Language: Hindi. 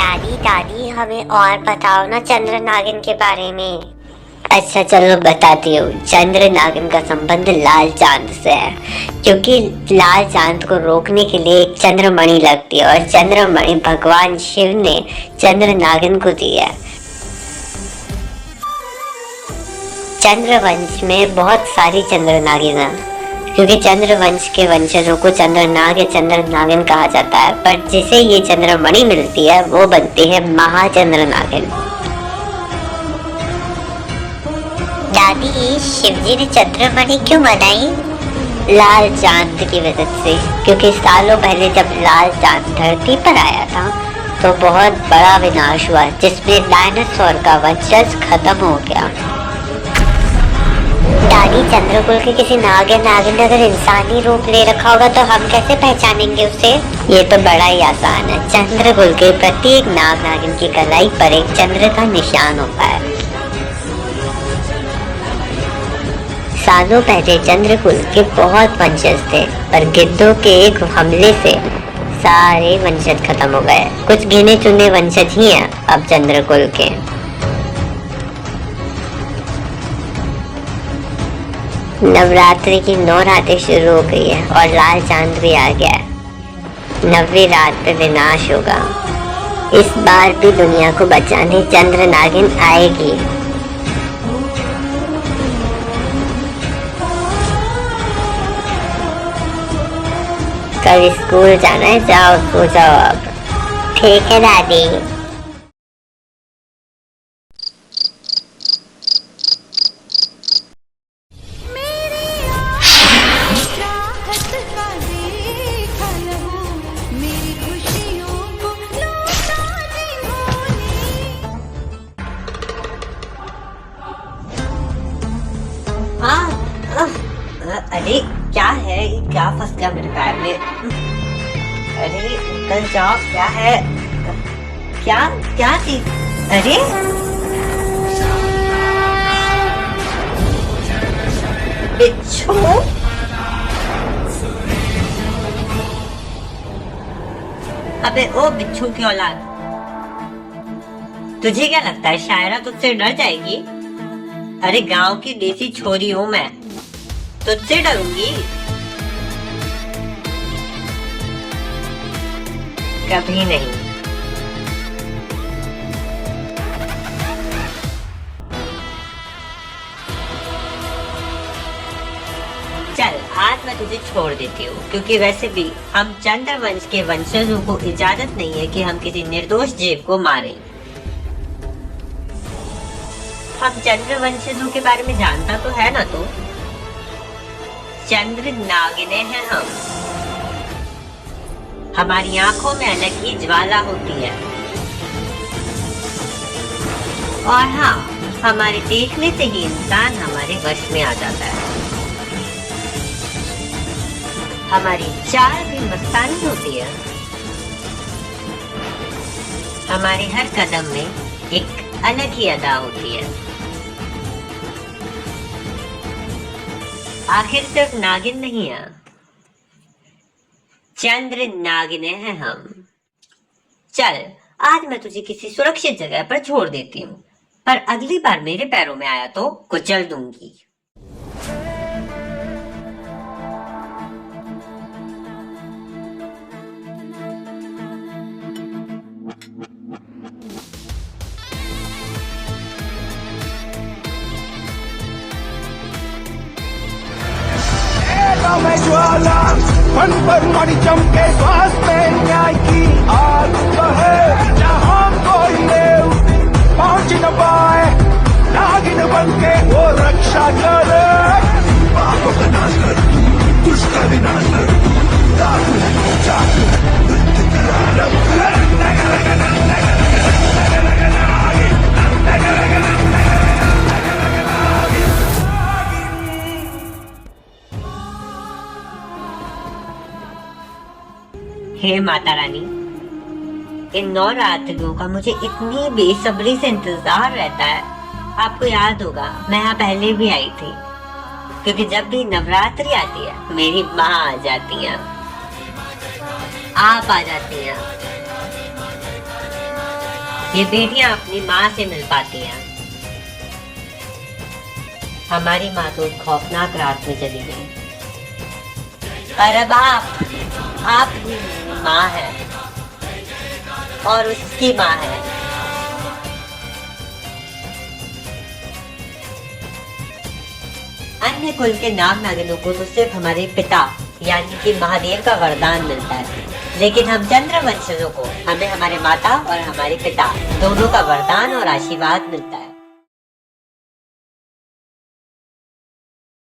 दादी दादी हमें और बताओ ना चंद्र नागिन के बारे में। अच्छा चलो बताती हूँ। चंद्र नागिन का संबंध लाल चांद से है, क्योंकि लाल चांद को रोकने के लिए एक चंद्रमणि लगती है और चंद्रमणि भगवान शिव ने चंद्र नागिन को दी है। चंद्रवंश में बहुत सारी चंद्र नागिन है, क्योंकि चंद्रवंश के वंशजों को चंद्रनाग या चंद्र नागिन कहा जाता है, पर जिसे ये चंद्रमणि मिलती है वो बनती है महाचंद्र नागिन। दादी शिवजी ने चंद्रमणि क्यों बनाई? लाल चांद की वजह से, क्योंकि सालों पहले जब लाल चांद धरती पर आया था तो बहुत बड़ा विनाश हुआ, जिसमें डायनासोर का वंशज खत्म हो गया। दादी चंद्रकुल के किसी नाग या नागिन ने अगर इंसानी रूप ले रखा होगा तो हम कैसे पहचानेंगे उसे? ये तो बड़ा ही आसान है। चंद्रकुल के प्रत्येक नाग नागिन की कलाई पर एक चंद्र का निशान होता है। सालों पहले चंद्रकुल के बहुत वंशज थे, पर गिद्धों के एक हमले से सारे वंशज खत्म हो गए। कुछ गिने चुने वंशज ही हैं अब चंद्रकुल के। नवरात्रि की 9 रातें शुरू हो गई है और लाल चांद भी आ गया है। 9वीं रात पे विनाश होगा। इस बार भी दुनिया को बचाने चंद्र नागिन आएगी। कल स्कूल जाना है, जाओ सो जाओ अब। ठीक है दादी। अरे क्या है, क्या फंस गया मेरे पैर में? अरे निकल जाओ। क्या है? क्या क्या चीज? अरे बिच्छू। अबे ओ बिच्छू की औलाद, तुझे क्या लगता है शायरा तुझसे डर जाएगी? अरे गांव की देसी छोरी हूँ मैं, तुझसे डरूंगी? कभी नहीं। चल आज मैं तुझे छोड़ देती हूँ, क्योंकि वैसे भी हम चंद्रवंश के वंशजों को इजाजत नहीं है कि हम किसी निर्दोष जीव को मारें। हम चंद्रवंशजों के बारे में जानता तो है ना? तो चंद्र नागिने हैं हम। हमारी आंखों में अलग ही ज्वाला होती है, और हाँ, हमारे देखने से ही इंसान हमारे वश में आ जाता है। हमारी चाल भी मस्तानी होती है। हमारे हर कदम में एक अलग ही अदा होती है। आखिर सिर्फ नागिन नहीं है, चंद्र नागिने हैं हम। चल आज मैं तुझे किसी सुरक्षित जगह पर छोड़ देती हूँ, पर अगली बार मेरे पैरों में आया तो कुचल दूंगी। में ज्वाला मन पर मणि चमके, श्वास में न्याय की आग बहे। जहां कोई ले पहुंच न पाए, नागिन बन के वो रक्षा करे। पापों का नाश कर, दुष्ट का विनाश कर, हे माता रानी, इन 9 रात्रियों का मुझे इतनी बेसब्री से इंतजार रहता है। आपको याद होगा मैं यहाँ पहले भी आई थी, क्योंकि जब भी नवरात्रि आती है मेरी माँ आ जाती है, आप आ जाती हैं। ये बेटियां अपनी माँ से मिल पाती हैं। हमारी माँ तो उस खौफनाक रात में चली गई, पर अब आप माँ है और उसकी माँ है। अन्य कुल के नाग नागिनों को तो सिर्फ हमारे पिता यानी कि महादेव का वरदान मिलता है, लेकिन हम चंद्र वंशजों को हमें हमारे माता और हमारे पिता दोनों का वरदान और आशीर्वाद मिलता है।